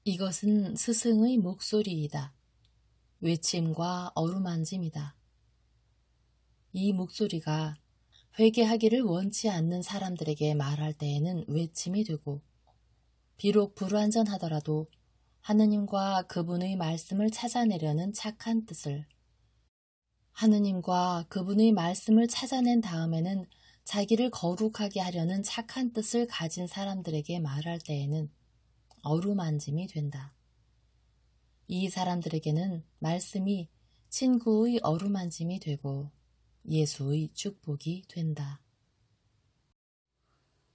이것은 스승의 목소리이다. 외침과 어루만짐이다. 이 목소리가 회개하기를 원치 않는 사람들에게 말할 때에는 외침이 되고, 비록 불완전하더라도 하느님과 그분의 말씀을 찾아내려는 착한 뜻을, 하느님과 그분의 말씀을 찾아낸 다음에는 자기를 거룩하게 하려는 착한 뜻을 가진 사람들에게 말할 때에는 어루만짐이 된다. 이 사람들에게는 말씀이 친구의 어루만짐이 되고 예수의 축복이 된다.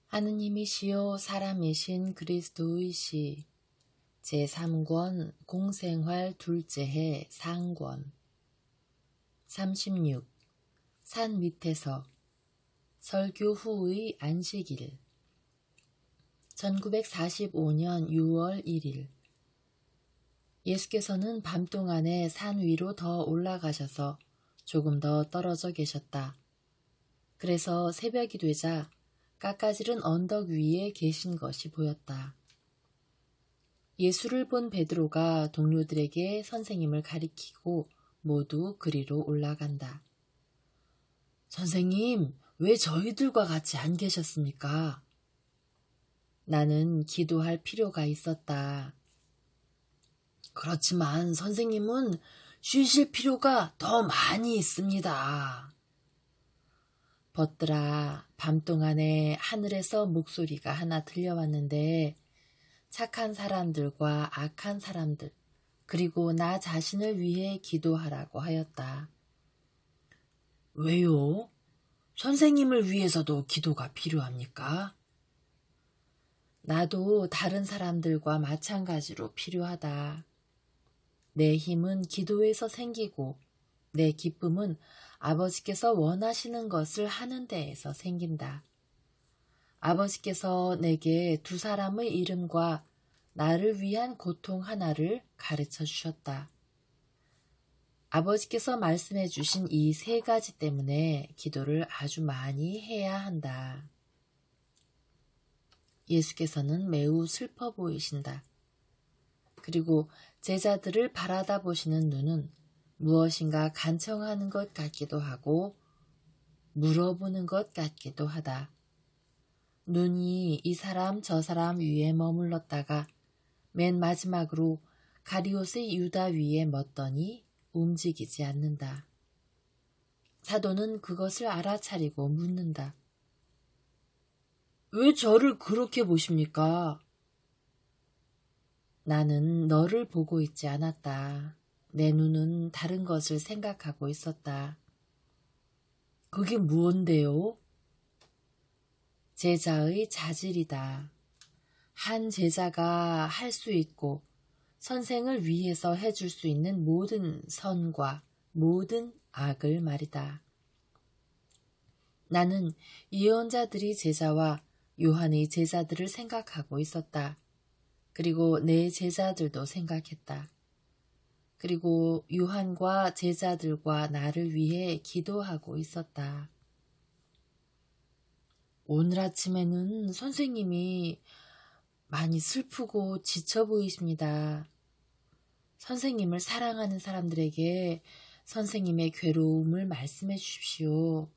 하느님이시요 사람이신 그리스도의 시 제3권 공생활 둘째 해 상권 36. 산 밑에서 설교 후의 안식일 1945년 6월 1일 예수께서는 밤 동안에 산 위로 더 올라가셔서 조금 더 떨어져 계셨다. 그래서 새벽이 되자 깎아지른 언덕 위에 계신 것이 보였다. 예수를 본 베드로가 동료들에게 선생님을 가리키고 모두 그리로 올라간다. 선생님, 왜 저희들과 같이 안 계셨습니까? 나는 기도할 필요가 있었다. 그렇지만 선생님은 쉬실 필요가 더 많이 있습니다. 벗들아, 밤 동안에 하늘에서 목소리가 하나 들려왔는데 착한 사람들과 악한 사람들, 그리고 나 자신을 위해 기도하라고 하였다. 왜요? 선생님을 위해서도 기도가 필요합니까? 나도 다른 사람들과 마찬가지로 필요하다. 내 힘은 기도에서 생기고 내 기쁨은 아버지께서 원하시는 것을 하는 데에서 생긴다. 아버지께서 내게 두 사람의 이름과 나를 위한 고통 하나를 가르쳐 주셨다. 아버지께서 말씀해 주신 이 세 가지 때문에 기도를 아주 많이 해야 한다. 예수께서는 매우 슬퍼 보이신다. 그리고 제자들을 바라다 보시는 눈은 무엇인가 간청하는 것 같기도 하고 물어보는 것 같기도 하다. 눈이 이 사람 저 사람 위에 머물렀다가 맨 마지막으로 가리옷의 유다 위에 멎더니 움직이지 않는다. 사도는 그것을 알아차리고 묻는다. 왜 저를 그렇게 보십니까? 나는 너를 보고 있지 않았다. 내 눈은 다른 것을 생각하고 있었다. 그게 무언데요? 제자의 자질이다. 한 제자가 할 수 있고 선생을 위해서 해줄 수 있는 모든 선과 모든 악을 말이다. 나는 예언자들이 제자와 요한의 제자들을 생각하고 있었다. 그리고 내 제자들도 생각했다. 그리고 요한과 제자들과 나를 위해 기도하고 있었다. 오늘 아침에는 선생님이 많이 슬프고 지쳐 보이십니다. 선생님을 사랑하는 사람들에게 선생님의 괴로움을 말씀해 주십시오.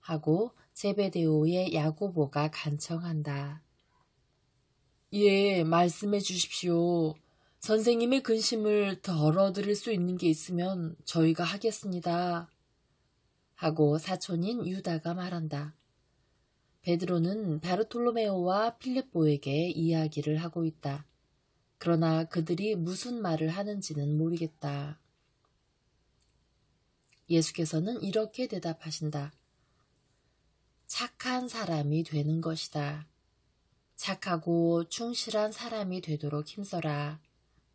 하고 제베데오의 야고보가 간청한다. 예, 말씀해 주십시오. 선생님의 근심을 덜어드릴 수 있는 게 있으면 저희가 하겠습니다. 하고 사촌인 유다가 말한다. 베드로는 바르톨로메오와 필립보에게 이야기를 하고 있다. 그러나 그들이 무슨 말을 하는지는 모르겠다. 예수께서는 이렇게 대답하신다. 착한 사람이 되는 것이다. 착하고 충실한 사람이 되도록 힘써라.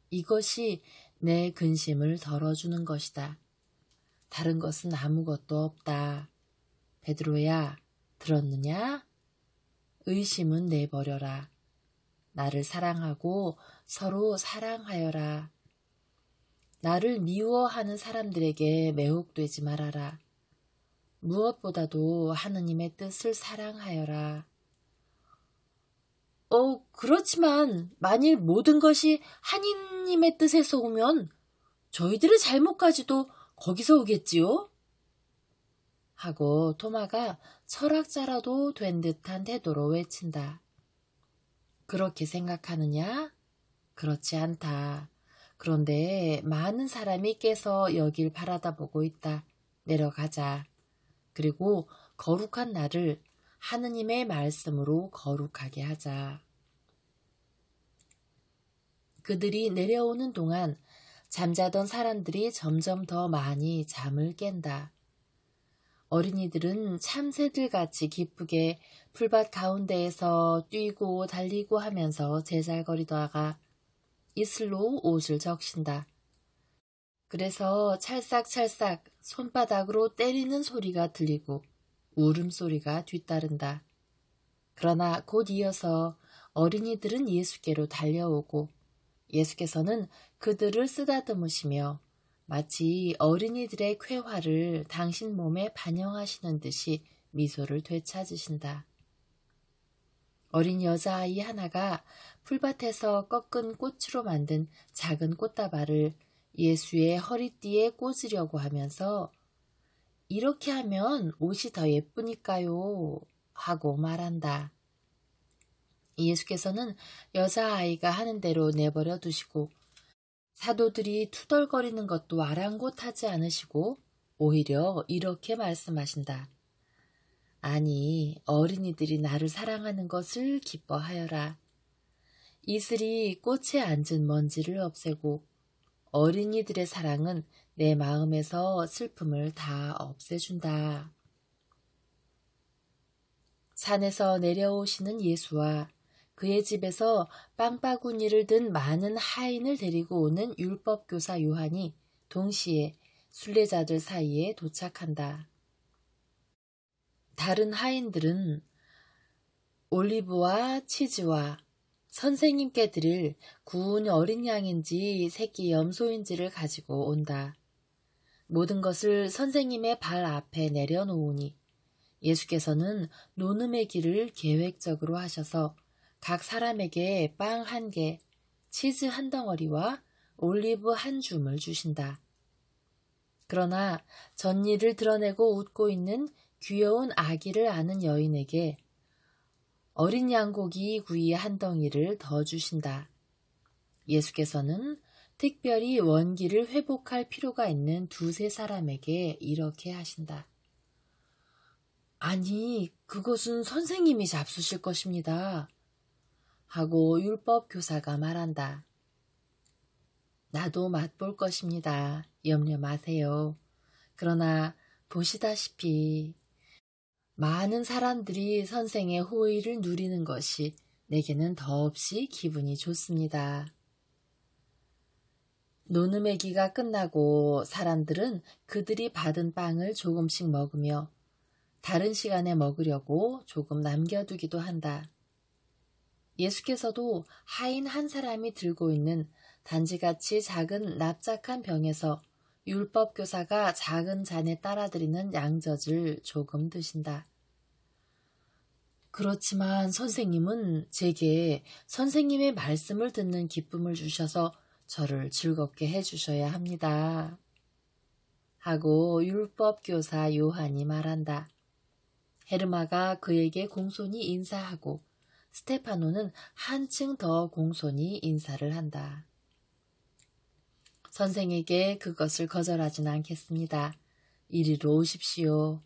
이것이 내 근심을 덜어주는 것이다. 다른 것은 아무것도 없다. 베드로야, 들었느냐? 의심은 내버려라. 나를 사랑하고 서로 사랑하여라. 나를 미워하는 사람들에게 매혹되지 말아라. 무엇보다도 하느님의 뜻을 사랑하여라. 그렇지만 만일 모든 것이 하느님의 뜻에서 오면 저희들의 잘못까지도 거기서 오겠지요? 하고 토마가 철학자라도 된 듯한 태도로 외친다. 그렇게 생각하느냐? 그렇지 않다. 그런데 많은 사람이 깨서 여길 바라다보고 있다. 내려가자. 그리고 거룩한 날을 하느님의 말씀으로 거룩하게 하자. 그들이 내려오는 동안 잠자던 사람들이 점점 더 많이 잠을 깬다. 어린이들은 참새들같이 기쁘게 풀밭 가운데에서 뛰고 달리고 하면서 제잘거리다가 이슬로 옷을 적신다. 그래서 찰싹찰싹 손바닥으로 때리는 소리가 들리고 울음소리가 뒤따른다. 그러나 곧 이어서 어린이들은 예수께로 달려오고 예수께서는 그들을 쓰다듬으시며 마치 어린이들의 쾌활을 당신 몸에 반영하시는 듯이 미소를 되찾으신다. 어린 여자아이 하나가 풀밭에서 꺾은 꽃으로 만든 작은 꽃다발을 예수의 허리띠에 꽂으려고 하면서 이렇게 하면 옷이 더 예쁘니까요 하고 말한다. 예수께서는 여자아이가 하는 대로 내버려 두시고 사도들이 투덜거리는 것도 아랑곳하지 않으시고 오히려 이렇게 말씀하신다. 아니, 어린이들이 나를 사랑하는 것을 기뻐하여라. 이슬이 꽃에 앉은 먼지를 없애고 어린이들의 사랑은 내 마음에서 슬픔을 다 없애준다. 산에서 내려오시는 예수와 그의 집에서 빵바구니를 든 많은 하인을 데리고 오는 율법교사 요한이 동시에 순례자들 사이에 도착한다. 다른 하인들은 올리브와 치즈와 선생님께 드릴 구운 어린 양인지 새끼 염소인지를 가지고 온다. 모든 것을 선생님의 발 앞에 내려놓으니 예수께서는 노름의 길을 계획적으로 하셔서 각 사람에게 빵 1개, 치즈 1덩어리와 올리브 1줌을 주신다. 그러나 전니를 드러내고 웃고 있는 귀여운 아기를 아는 여인에게 어린 양고기 구이 1덩이를 더 주신다. 예수께서는 특별히 원기를 회복할 필요가 있는 2-3 사람에게 이렇게 하신다. 아니, 그것은 선생님이 잡수실 것입니다. 하고 율법 교사가 말한다. 나도 맛볼 것입니다. 염려 마세요. 그러나 보시다시피 많은 사람들이 선생의 호의를 누리는 것이 내게는 더없이 기분이 좋습니다. 노름의기가 끝나고 사람들은 그들이 받은 빵을 조금씩 먹으며 다른 시간에 먹으려고 조금 남겨두기도 한다. 예수께서도 하인 1 사람이 들고 있는 단지같이 작은 납작한 병에서 율법교사가 작은 잔에 따라드리는 양젖을 조금 드신다. 그렇지만 선생님은 제게 선생님의 말씀을 듣는 기쁨을 주셔서 저를 즐겁게 해주셔야 합니다. 하고 율법교사 요한이 말한다. 헤르마가 그에게 공손히 인사하고 스테파노는 한층 더 공손히 인사를 한다. 선생에게 그것을 거절하진 않겠습니다. 이리로 오십시오.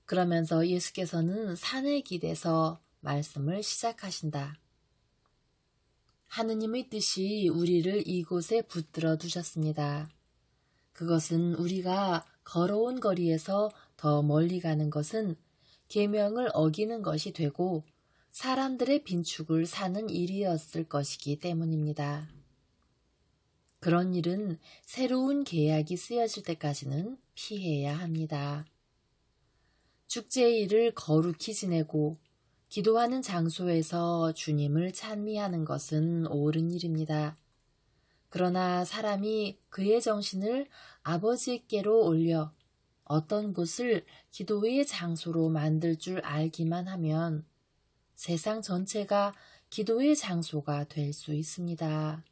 그러면서 예수께서는 산의 길에서 말씀을 시작하신다. 하느님의 뜻이 우리를 이곳에 붙들어 두셨습니다. 그것은 우리가 걸어온 거리에서 더 멀리 가는 것은 계명을 어기는 것이 되고 사람들의 빈축을 사는 일이었을 것이기 때문입니다. 그런 일은 새로운 계약이 쓰여질 때까지는 피해야 합니다. 축제의 일을 거룩히 지내고 기도하는 장소에서 주님을 찬미하는 것은 옳은 일입니다. 그러나 사람이 그의 정신을 아버지께로 올려 어떤 곳을 기도의 장소로 만들 줄 알기만 하면 세상 전체가 기도의 장소가 될 수 있습니다.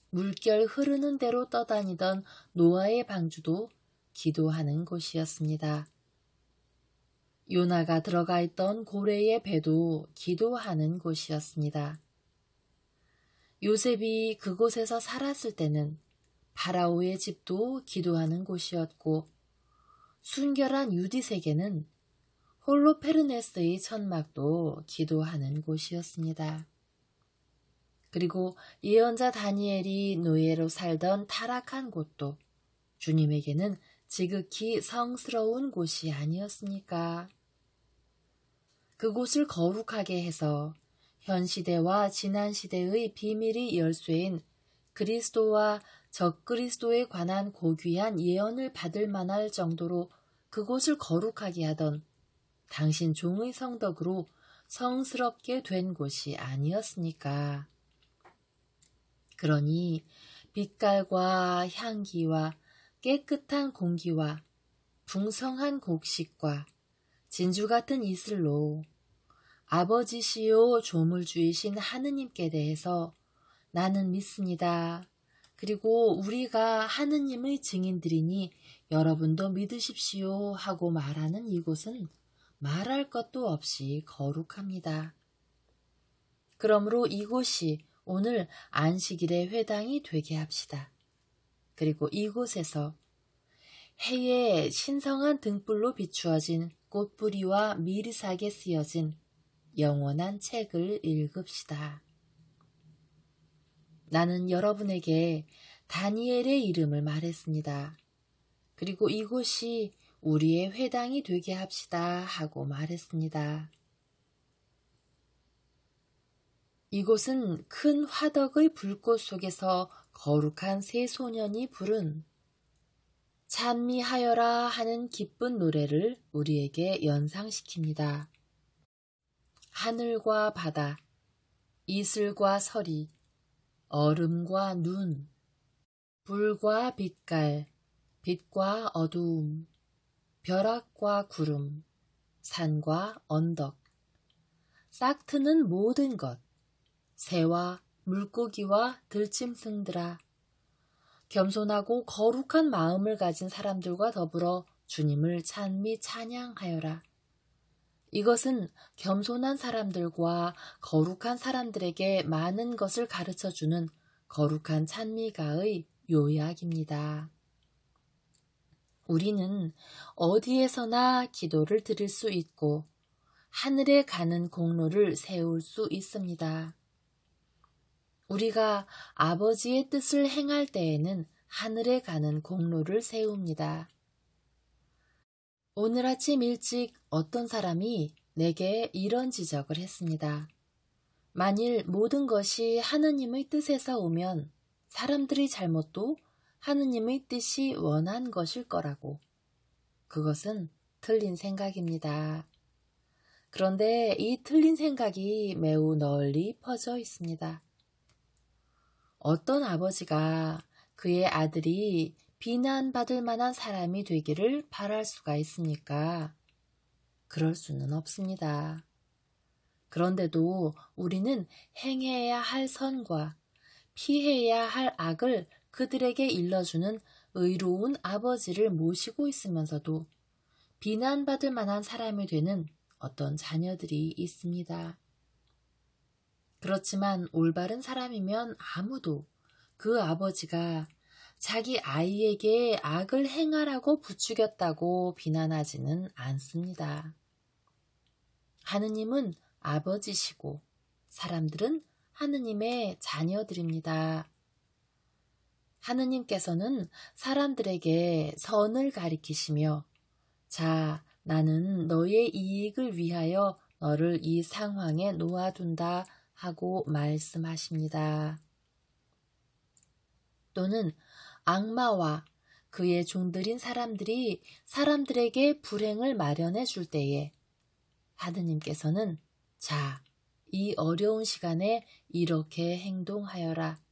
물결 흐르는 대로 떠다니던 노아의 방주도 기도하는 곳이었습니다. 요나가 들어가 있던 고래의 배도 기도하는 곳이었습니다. 요셉이 그곳에서 살았을 때는 파라오의 집도 기도하는 곳이었고, 순결한 유디세계는 홀로페르네스의 천막도 기도하는 곳이었습니다. 그리고 예언자 다니엘이 노예로 살던 타락한 곳도 주님에게는 지극히 성스러운 곳이 아니었습니까? 그곳을 거룩하게 해서 현 시대와 지난 시대의 비밀이 열쇠인 그리스도와 적그리스도에 관한 고귀한 예언을 받을 만할 정도로 그곳을 거룩하게 하던 당신 종의 성덕으로 성스럽게 된 곳이 아니었습니까? 그러니 빛깔과 향기와 깨끗한 공기와 풍성한 곡식과 진주 같은 이슬로 아버지시요 조물주이신 하느님께 대해서 나는 믿습니다. 그리고 우리가 하느님의 증인들이니 여러분도 믿으십시오 하고 말하는 이곳은 말할 것도 없이 거룩합니다. 그러므로 이곳이 오늘 안식일의 회당이 되게 합시다. 그리고 이곳에서 해에 신성한 등불로 비추어진 꽃뿌리와 미리삭에 쓰여진 영원한 책을 읽읍시다. 나는 여러분에게 다니엘의 이름을 말했습니다. 그리고 이곳이 우리의 회당이 되게 합시다 하고 말했습니다. 이곳은 큰 화덕의 불꽃 속에서 거룩한 세 소년이 부른 찬미하여라 하는 기쁜 노래를 우리에게 연상시킵니다. 하늘과 바다, 이슬과 서리, 얼음과 눈, 불과 빛깔, 빛과 어두움, 벼락과 구름, 산과 언덕, 싹트는 모든 것, 새와 물고기와 들짐승들아, 겸손하고 거룩한 마음을 가진 사람들과 더불어 주님을 찬미 찬양하여라. 이것은 겸손한 사람들과 거룩한 사람들에게 많은 것을 가르쳐주는 거룩한 찬미가의 요약입니다. 우리는 어디에서나 기도를 드릴 수 있고 하늘에 가는 공로를 세울 수 있습니다. 우리가 아버지의 뜻을 행할 때에는 하늘에 가는 공로를 세웁니다. 오늘 아침 일찍 어떤 사람이 내게 이런 지적을 했습니다. 만일 모든 것이 하느님의 뜻에서 오면 사람들의 잘못도 하느님의 뜻이 원한 것일 거라고. 그것은 틀린 생각입니다. 그런데 이 틀린 생각이 매우 널리 퍼져 있습니다. 어떤 아버지가 그의 아들이 비난받을 만한 사람이 되기를 바랄 수가 있습니까? 그럴 수는 없습니다. 그런데도 우리는 행해야 할 선과 피해야 할 악을 그들에게 일러주는 의로운 아버지를 모시고 있으면서도 비난받을 만한 사람이 되는 어떤 자녀들이 있습니다. 그렇지만 올바른 사람이면 아무도 그 아버지가 자기 아이에게 악을 행하라고 부추겼다고 비난하지는 않습니다. 하느님은 아버지시고 사람들은 하느님의 자녀들입니다. 하느님께서는 사람들에게 선을 가리키시며 자, 나는 너의 이익을 위하여 너를 이 상황에 놓아둔다 하고 말씀하십니다. 또는 악마와 그의 종들인 사람들이 사람들에게 불행을 마련해 줄 때에 하느님께서는 자, 이 어려운 시간에 이렇게 행동하여라.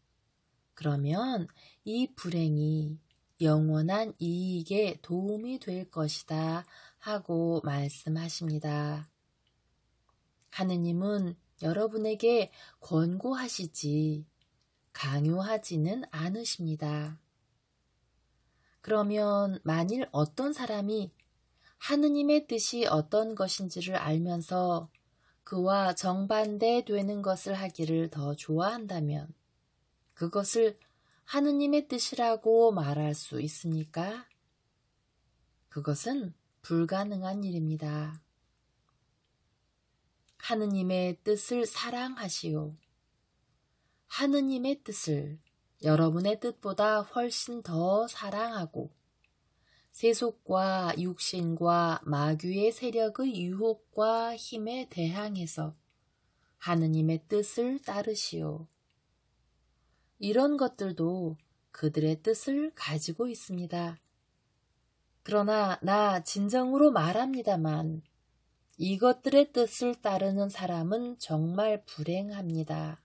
그러면 이 불행이 영원한 이익에 도움이 될 것이다 하고 말씀하십니다. 하느님은 여러분에게 권고하시지 강요하지는 않으십니다. 그러면 만일 어떤 사람이 하느님의 뜻이 어떤 것인지를 알면서 그와 정반대되는 것을 하기를 더 좋아한다면 그것을 하느님의 뜻이라고 말할 수 있습니까? 그것은 불가능한 일입니다. 하느님의 뜻을 사랑하시오. 하느님의 뜻을 여러분의 뜻보다 훨씬 더 사랑하고 세속과 육신과 마귀의 세력의 유혹과 힘에 대항해서 하느님의 뜻을 따르시오. 이런 것들도 그들의 뜻을 가지고 있습니다. 그러나 나 진정으로 말합니다만 이것들의 뜻을 따르는 사람은 정말 불행합니다.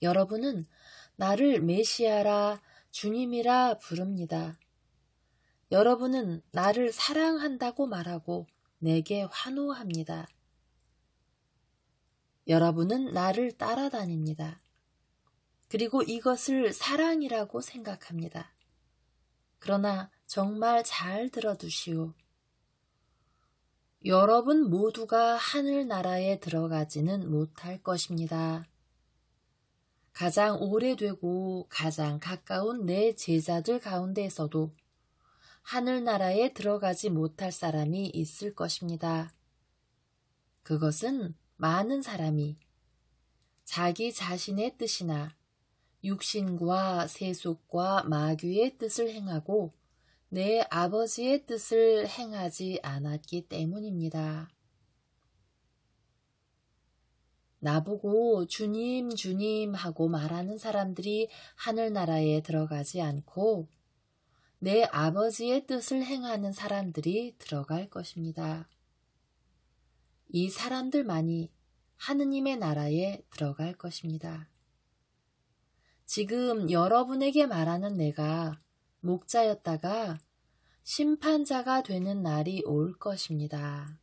여러분은 나를 메시아라 주님이라 부릅니다. 여러분은 나를 사랑한다고 말하고 내게 환호합니다. 여러분은 나를 따라다닙니다. 그리고 이것을 사랑이라고 생각합니다. 그러나 정말 잘 들어두시오. 여러분 모두가 하늘나라에 들어가지는 못할 것입니다. 가장 오래되고 가장 가까운 내 제자들 가운데에서도 하늘나라에 들어가지 못할 사람이 있을 것입니다. 그것은 많은 사람이 자기 자신의 뜻이나 육신과 세속과 마귀의 뜻을 행하고 내 아버지의 뜻을 행하지 않았기 때문입니다. 나보고 주님 주님 하고 말하는 사람들이 하늘나라에 들어가지 않고 내 아버지의 뜻을 행하는 사람들이 들어갈 것입니다. 이 사람들만이 하느님의 나라에 들어갈 것입니다. 지금 여러분에게 말하는 내가 목자였다가 심판자가 되는 날이 올 것입니다.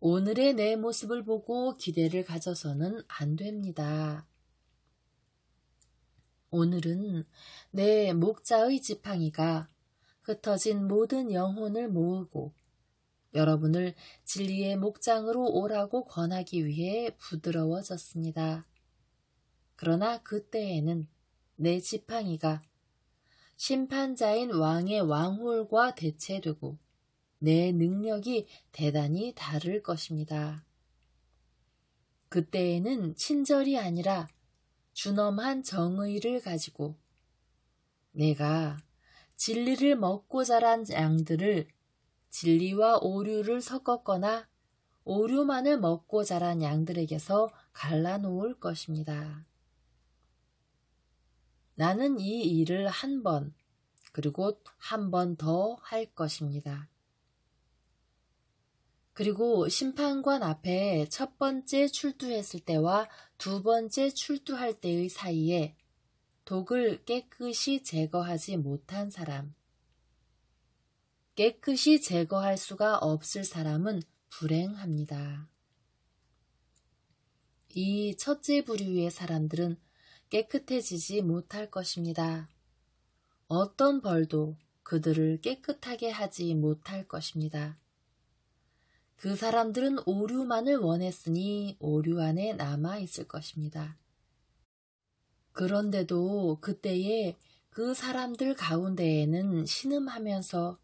오늘의 내 모습을 보고 기대를 가져서는 안 됩니다. 오늘은 내 목자의 지팡이가 흩어진 모든 영혼을 모으고 여러분을 진리의 목장으로 오라고 권하기 위해 부드러워졌습니다. 그러나 그때에는 내 지팡이가 심판자인 왕의 왕홀과 대체되고 내 능력이 대단히 다를 것입니다. 그때에는 친절이 아니라 준엄한 정의를 가지고 내가 진리를 먹고 자란 양들을 진리와 오류를 섞었거나 오류만을 먹고 자란 양들에게서 갈라놓을 것입니다. 나는 이 일을 한 번, 그리고 한 번 더 할 것입니다. 그리고 심판관 앞에 첫 번째 출두했을 때와 두 번째 출두할 때의 사이에 독을 깨끗이 제거하지 못한 사람, 깨끗이 제거할 수가 없을 사람은 불행합니다. 이 첫째 부류의 사람들은 깨끗해지지 못할 것입니다. 어떤 벌도 그들을 깨끗하게 하지 못할 것입니다. 그 사람들은 오류만을 원했으니 오류 안에 남아있을 것입니다. 그런데도 그때에 그 사람들 가운데에는 신음하면서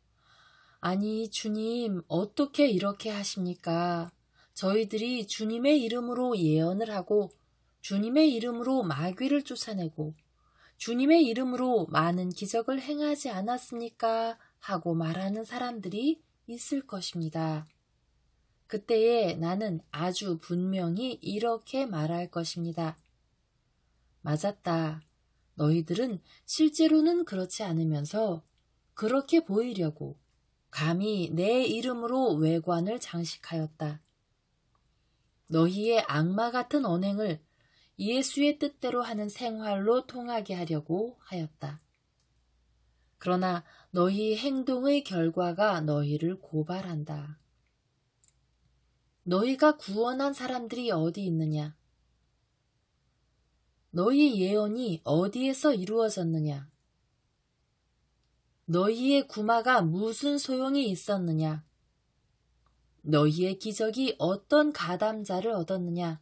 아니 주님 어떻게 이렇게 하십니까? 저희들이 주님의 이름으로 예언을 하고 주님의 이름으로 마귀를 쫓아내고 주님의 이름으로 많은 기적을 행하지 않았습니까? 하고 말하는 사람들이 있을 것입니다. 그때에 나는 아주 분명히 이렇게 말할 것입니다. 맞았다. 너희들은 실제로는 그렇지 않으면서 그렇게 보이려고 감히 내 이름으로 외관을 장식하였다. 너희의 악마 같은 언행을 예수의 뜻대로 하는 생활로 통하게 하려고 하였다. 그러나 너희 행동의 결과가 너희를 고발한다. 너희가 구원한 사람들이 어디 있느냐? 너희 예언이 어디에서 이루어졌느냐? 너희의 구마가 무슨 소용이 있었느냐? 너희의 기적이 어떤 가담자를 얻었느냐?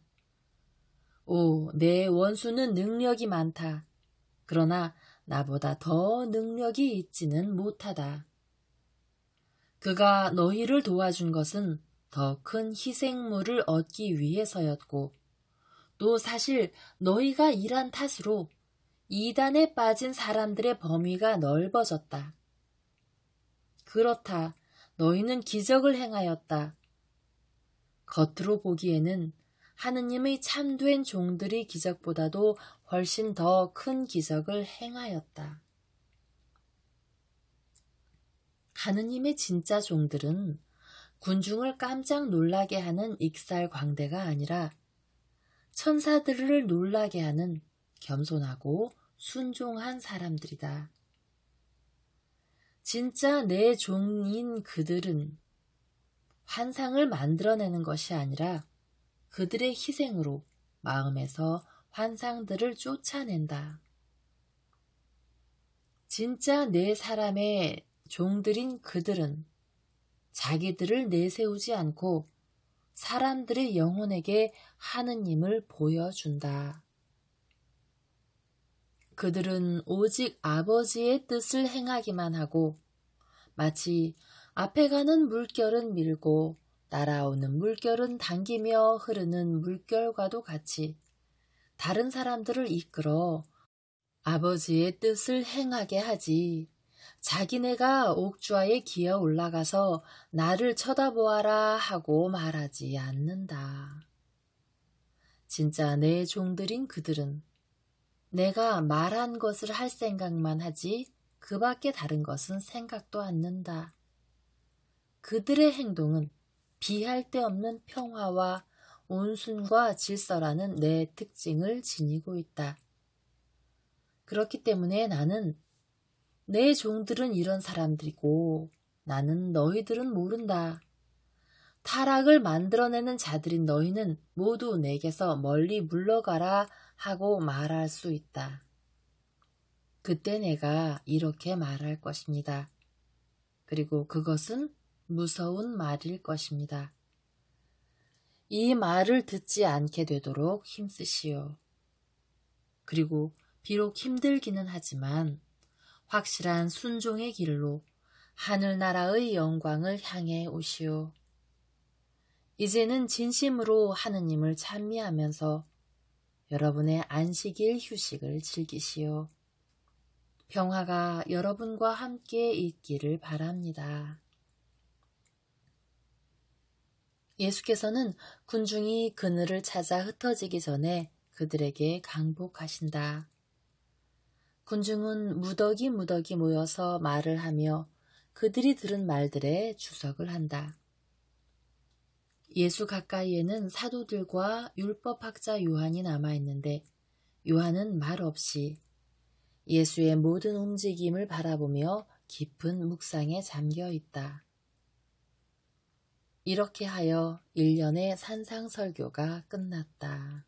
오, 내 원수는 능력이 많다. 그러나 나보다 더 능력이 있지는 못하다. 그가 너희를 도와준 것은 더 큰 희생물을 얻기 위해서였고, 또 사실 너희가 일한 탓으로 이단에 빠진 사람들의 범위가 넓어졌다. 그렇다. 너희는 기적을 행하였다. 겉으로 보기에는 하느님의 참된 종들이 기적보다도 훨씬 더 큰 기적을 행하였다. 하느님의 진짜 종들은 군중을 깜짝 놀라게 하는 익살광대가 아니라 천사들을 놀라게 하는 겸손하고 순종한 사람들이다. 진짜 내 종인 그들은 환상을 만들어내는 것이 아니라 그들의 희생으로 마음에서 환상들을 쫓아낸다. 진짜 내 사람의 종들인 그들은 자기들을 내세우지 않고 사람들의 영혼에게 하느님을 보여준다. 그들은 오직 아버지의 뜻을 행하기만 하고 마치 앞에 가는 물결은 밀고 따라오는 물결은 당기며 흐르는 물결과도 같이 다른 사람들을 이끌어 아버지의 뜻을 행하게 하지 자기네가 옥좌에 기어 올라가서 나를 쳐다보아라 하고 말하지 않는다. 진짜 내 종들인 그들은 내가 말한 것을 할 생각만 하지 그 밖에 다른 것은 생각도 않는다. 그들의 행동은 비할 데 없는 평화와 온순과 질서라는 내 특징을 지니고 있다. 그렇기 때문에 나는 내 종들은 이런 사람들이고 나는 너희들은 모른다. 타락을 만들어내는 자들인 너희는 모두 내게서 멀리 물러가라 하고 말할 수 있다. 그때 내가 이렇게 말할 것입니다. 그리고 그것은 무서운 말일 것입니다. 이 말을 듣지 않게 되도록 힘쓰시오. 그리고 비록 힘들기는 하지만 확실한 순종의 길로 하늘나라의 영광을 향해 오시오. 이제는 진심으로 하느님을 찬미하면서 여러분의 안식일 휴식을 즐기시오. 평화가 여러분과 함께 있기를 바랍니다. 예수께서는 군중이 그늘을 찾아 흩어지기 전에 그들에게 강복하신다. 군중은 무더기 모여서 말을 하며 그들이 들은 말들에 주석을 한다. 예수 가까이에는 사도들과 율법학자 요한이 남아있는데 요한은 말 없이 예수의 모든 움직임을 바라보며 깊은 묵상에 잠겨 있다. 이렇게 하여 1년의 산상설교가 끝났다.